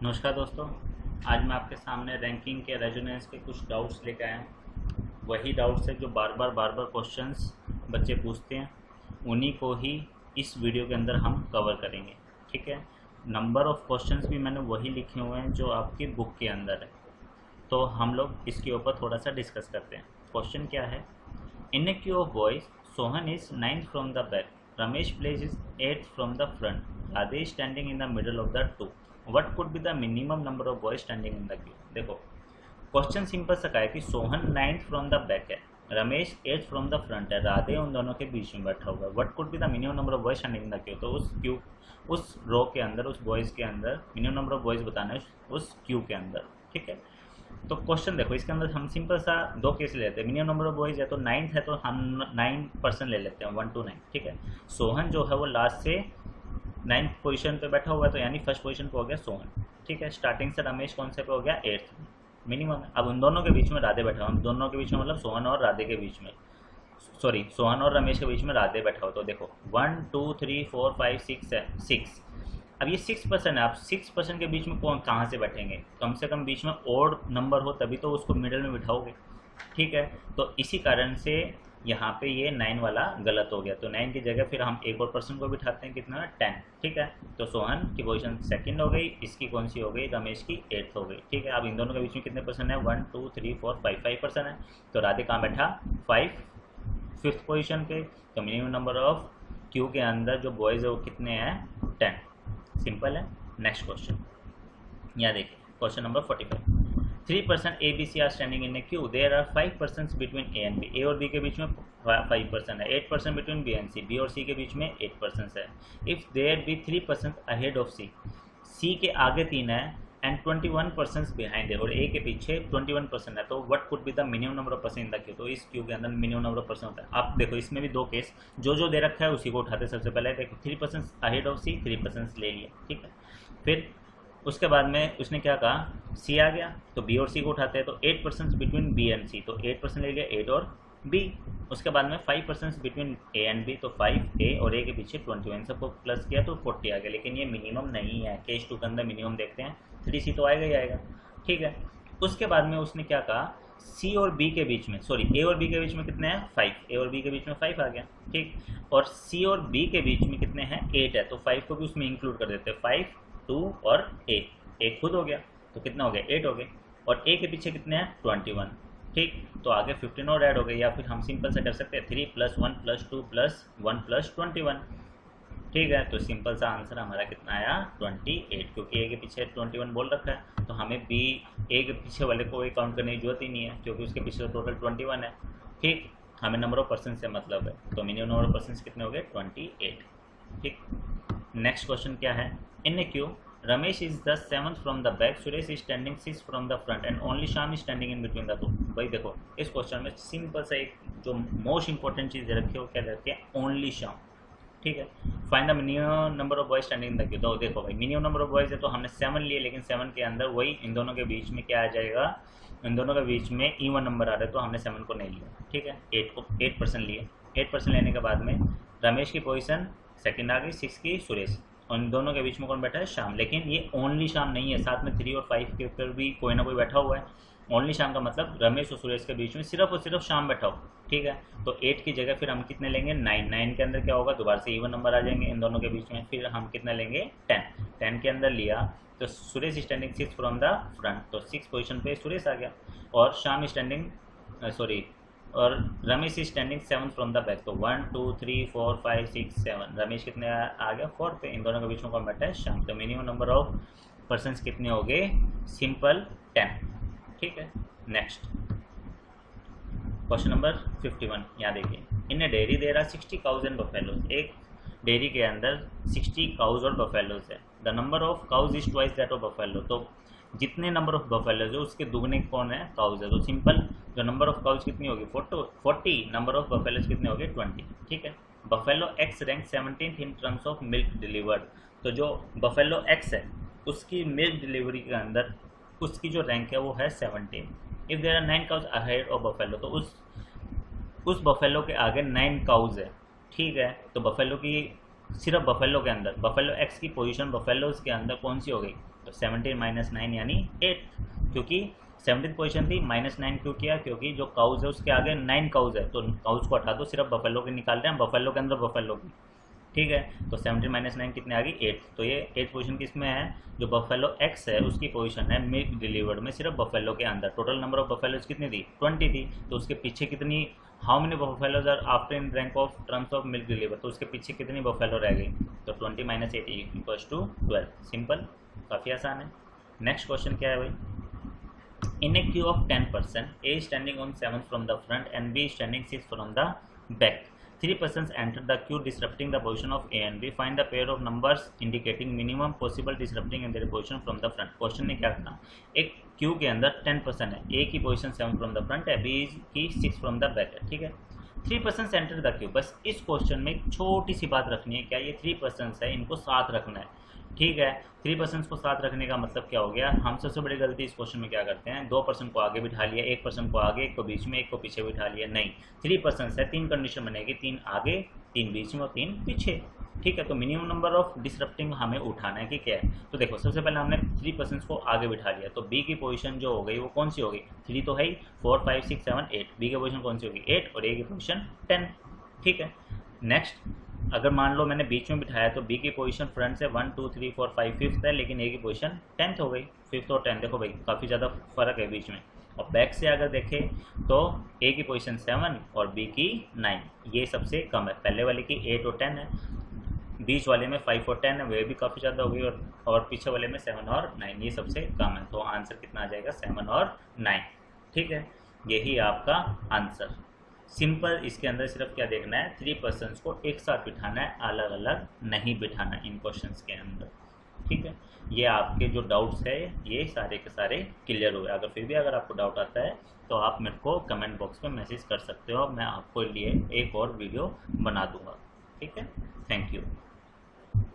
नमस्कार दोस्तों। आज मैं आपके सामने रैंकिंग के रेजोनेंस के कुछ डाउट्स लेकर आया हूँ। वही डाउट्स है जो बार बार क्वेश्चंस बच्चे पूछते हैं, उन्हीं को ही इस वीडियो के अंदर हम कवर करेंगे। ठीक है। नंबर ऑफ क्वेश्चंस भी मैंने वही लिखे हुए हैं जो आपकी बुक के अंदर है, तो हम लोग इसके ऊपर थोड़ा सा डिस्कस करते हैं। क्वेश्चन क्या है? In a queue of boys, Sohan is 9th from the back, Ramesh plays is 8th from the front, Radhe is standing in the middle of the two, what could be the minimum number of boys standing in the queue. देखो, question simple सा का है कि Sohan 9th from the back है, Ramesh 8th from the front है, राधे उन दोनों के बीच में बैठा हुआ है। What could be the minimum number of boys standing in the Q. तो उस क्यू, उस रो के अंदर, उस बॉयज़ के अंदर मिनिमम नंबर ऑफ बॉयज़ बताना है उस क्यू के अंदर। ठीक है। तो क्वेश्चन देखो, इसके अंदर हम सिंपल सा दो केस ले लेते हैं। मिनिमम नंबर ऑफ बॉयज है तो 9th है, तो हम 9% ले लेते हैं, 1 to 9। ठीक है। सोहन जो है वो लास्ट से 9th पोजीशन पे बैठा हुआ है, तो यानी फर्स्ट पोजीशन पे हो गया सोहन। ठीक है। स्टार्टिंग से रमेश कौन से पे हो गया? 8th मिनिमम है। अब उन दोनों के बीच में राधे बैठा हुआ है, दोनों के बीच में मतलब सोहन और राधे के बीच में, सॉरी सोहन और रमेश के बीच में राधे बैठा हुआ। तो देखो 1 2 3 4 5 6 है, 6। अब ये 6% है, आप 6% के बीच में कौन कहाँ से बैठेंगे? कम से कम बीच में और नंबर हो तभी तो उसको मिडल में बिठाओगे। ठीक है। तो इसी कारण से यहाँ पे ये 9 वाला गलत हो गया, तो 9 की जगह फिर हम एक और पर्सन को बिठाते हैं, कितना? 10। ठीक है। तो सोहन की पोजीशन सेकंड हो गई, इसकी कौन सी हो गई? रमेश की 8th हो गई। ठीक है। अब इन दोनों के बीच में कितने पर्सन है? 1 2 3 4 5, 5% है। तो राधे कहाँ बैठा? 5, 5th पोजीशन पे। तो मिनिमम नंबर ऑफ क्यू के अंदर जो बॉयज़ है वो कितने हैं? 10। सिंपल है। नेक्स्ट क्वेश्चन, यहाँ देखिए question number 45। 3% A B C are standing in a queue, there are 5% between A and B. A और बी के बीच में 5% है, 8% between B and C, B और सी के बीच में 8% है। If there be 3% ahead of C, C के आगे 3 है एंड 21% बिहाइंड है, और ए के पीछे 21% है, तो what could be the minimum number of person in the Q. तो इस क्यू के अंदर मिनिमम नंबर ऑफ पर्सन होता है। आप देखो इसमें भी दो केस, जो दे रखा है उसी को उठाते। सबसे पहले देखो 3% अहेड ऑफ सी, 3% ले लिया। ठीक है। फिर उसके बाद में उसने क्या कहा? सी आ गया तो बी और सी को उठाते हैं, तो 8% बिटवीन बी एंड सी, तो 8% ले लिया, 8 और बी। उसके बाद में 5% बिटवीन ए एंड बी, तो 5 ए और ए के पीछे 21, सबको प्लस किया तो 40 आ गया। लेकिन ये मिनिमम नहीं है, केस 2 के अंदर मिनिमम देखते हैं, 3C तो आएगा ही आएगा। ठीक है। उसके बाद में उसने क्या कहा? सी और बी के बीच में, सॉरी ए और बी के बीच में कितने हैं? 5। ए और बी के बीच में 5 आ गया। ठीक। और सी और बी के बीच में कितने हैं? 8 है, तो 5 को भी उसमें इंक्लूड कर देते हैं। 5 2 और ए खुद हो गया, तो कितना हो गया? 8 हो गए। और ए के पीछे कितने हैं? 21। ठीक। तो आगे 15 और ऐड हो गए, या फिर हम सिंपल से कर सकते हैं 3 + 1 + 2 + 1 + 21। ठीक है। तो सिंपल सा आंसर हमारा कितना आया? 28, क्योंकि ए के पीछे 21 बोल रखा है, तो हमें बी ए के पीछे वाले को काउंट करने की जरूरत ही नहीं है, क्योंकि उसके पीछे तो टोटल 21 है। ठीक। हमें नंबर ऑफ पर्सन से मतलब है, तो मिनिमम नंबर ऑफ पर्सन कितने हो गए? 28। ठीक। नेक्स्ट क्वेश्चन क्या है? In a queue, Ramesh is the 7th from the back, Suresh is standing 6th from the front and only Shyam is standing in between the two. भाई देखो, इस क्वेश्चन में सिंपल सा एक जो मोस्ट इंपॉर्टेंट चीज़ रखी है वो क्या रहती है? ओनली श्याम। ठीक है। Find the minimum number of boys standing in the Q. तो देखो भाई, मिनिमम नंबर ऑफ बॉयज है तो हमने 7 लिए, लेकिन 7 के अंदर वही इन दोनों के बीच में क्या आ जाएगा? इन दोनों के बीच में इवन नंबर आ रहा है, तो हमने 7 को नहीं लिया। ठीक है। 8% लिए। 8% लेने के बाद में रमेश की पोजीशन सेकंड आ गई, 6 की सुरेश, और इन दोनों के बीच में कौन बैठा है? श्याम। लेकिन ये ओनली श्याम नहीं है, साथ में 3 और 5 के ऊपर भी कोई ना कोई बैठा हुआ है। ओनली श्याम का मतलब रमेश और सुरेश के बीच में सिर्फ और सिर्फ श्याम बैठा हो। ठीक है। तो 8 की जगह फिर हम कितने लेंगे? 9। 9 के अंदर क्या होगा? दोबारा से इवन नंबर आ जाएंगे इन दोनों के बीच में, फिर हम कितना लेंगे? 10। 10 के अंदर लिया तो Suresh standing 6 from the front, तो 6 पोजीशन पे सुरेश आ गया, और श्याम स्टैंडिंग सॉरी और Ramesh is standing 7th from the back, तो 1 2 3 4 5 6 7, रमेश कितने आ गया? 4 पे। इन दोनों के बीच में कौन बैठा है? श्याम। तो मिनिमम नंबर ऑफ पर्सन्स कितने हो गए? सिंपल 10। ठीक है। नेक्स्ट क्वेश्चन नंबर 51, यहाँ देखिए। In a dairy there are 60 cows and buffaloes. एक डेयरी के अंदर 60 काउज और बफेलोज है। The number of cows is twice that of buffalo, तो जितने नंबर ऑफ बफेलोज है उसके दुगने कौन है? काउज है। तो सिंपल, जो नंबर ऑफ काउज कितनी होगी? 40, नंबर ऑफ बफेलोज कितने हो गए? 20। ठीक है। Buffalo x rank 17th in terms of milk delivered, तो जो बफेलो एक्स है उसकी मिल्क डिलीवरी के अंदर उसकी जो रैंक है वो है 17। If there are 9 cows ahead of buffalo, तो उस बफेलो के आगे 9 काउज है। ठीक है। तो बफेलो की, सिर्फ बफेलो के अंदर बफेलो एक्स की पोजीशन बफेलोज के अंदर कौन सी हो गई? तो 17 माइनस 9 यानी 8, क्योंकि 17th पोजीशन थी, -9 क्यों किया, क्योंकि जो काउज है उसके आगे 9 काउज है, तो काउज को हटा दो, सिर्फ बफेलो के निकाल रहे हैं, बफेलो के अंदर बफेलो की, ठीक है। तो 17 माइनस 9 कितने आ गई 8, तो ये 8th पोजीशन किस में है, जो बफेलो एक्स है उसकी पोजीशन है मिल्क डिलीवर्ड में, सिर्फ बफेलो के अंदर। टोटल नंबर ऑफ बफेलोज कितनी थी 20 थी, तो उसके पीछे कितनी, how many buffaloes are after in rank of terms of milk deliver, तो उसके पीछे कितनी बफेलो रह गई, तो 20 माइनस 8 इक्वल्स टू 12। सिंपल, काफ़ी आसान है। नेक्स्ट क्वेश्चन क्या है भाई, in a queue of 10 person, A is standing on 7th from the front and B is standing 6th from the back. 3 persons enter the queue disrupting the position of A and B. Find the pair of numbers indicating minimum possible disrupting in their position from the front. Question ने क्या करना, एक Q के अंदर 10 person है, A की position 7 from the front है, B की 6 फ्रॉम द बैक है, ठीक है। 3 पर्सन एंटर द क्यू, बस इस क्वेश्चन में एक छोटी सी बात रखनी है, क्या ये 3 पर्सन है, इनको साथ रखना है, ठीक है। 3 पर्सन को साथ रखने का मतलब क्या हो गया, हम सबसे बड़ी गलती इस क्वेश्चन में क्या करते हैं, 2 पर्सन को आगे बिठा लिया, 1 पर्सन को आगे, 1 को बीच में, 1 को पीछे बिठा लिया, नहीं। 3 पर्सन है, 3 कंडीशन बनेगी, 3 आगे, 3 बीच में और 3 पीछे, ठीक है। तो मिनिमम नंबर ऑफ डिसरप्टिंग हमें उठाना है कि क्या है, तो देखो सबसे पहले हमने 3 पर्सन को आगे बिठा लिया, तो बी की पोजीशन जो हो गई वो कौन सी हो गई, 3 तो है ही, 4 5 6 7 8, बी की पोजीशन कौन सी होगी 8 और ए की पोजीशन 10, ठीक है। नेक्स्ट, अगर मान लो मैंने बीच में बिठाया तो बी की पोजीशन फ्रंट से 1 2 3 4 5 5th है, लेकिन ए की पोजीशन 10th हो गई, 5th और 10th, देखो भाई काफ़ी ज़्यादा फर्क है बीच में। और बैक से अगर देखें तो ए की पोजीशन 7 और बी की 9, ये सबसे कम है, पहले वाले की 8 और 10 है, बीच वाले में 5 और 10 है, वे भी काफ़ी ज़्यादा हो गई, और पीछे वाले में 7 और 9, ये सबसे कम है, तो आंसर कितना आ जाएगा 7 और 9, ठीक है। यही आपका आंसर, सिंपल। इसके अंदर सिर्फ क्या देखना है, 3 पर्सन्स को एक साथ बिठाना है, अलग अलग नहीं बिठाना इन क्वेश्चंस के अंदर, ठीक है। ये आपके जो डाउट्स है ये सारे के सारे क्लियर हुए। अगर फिर भी अगर आपको डाउट आता है तो आप मेरे को कमेंट बॉक्स में मैसेज कर सकते हो, मैं आपको लिए एक और वीडियो बना दूंगा, ठीक है। Thank you.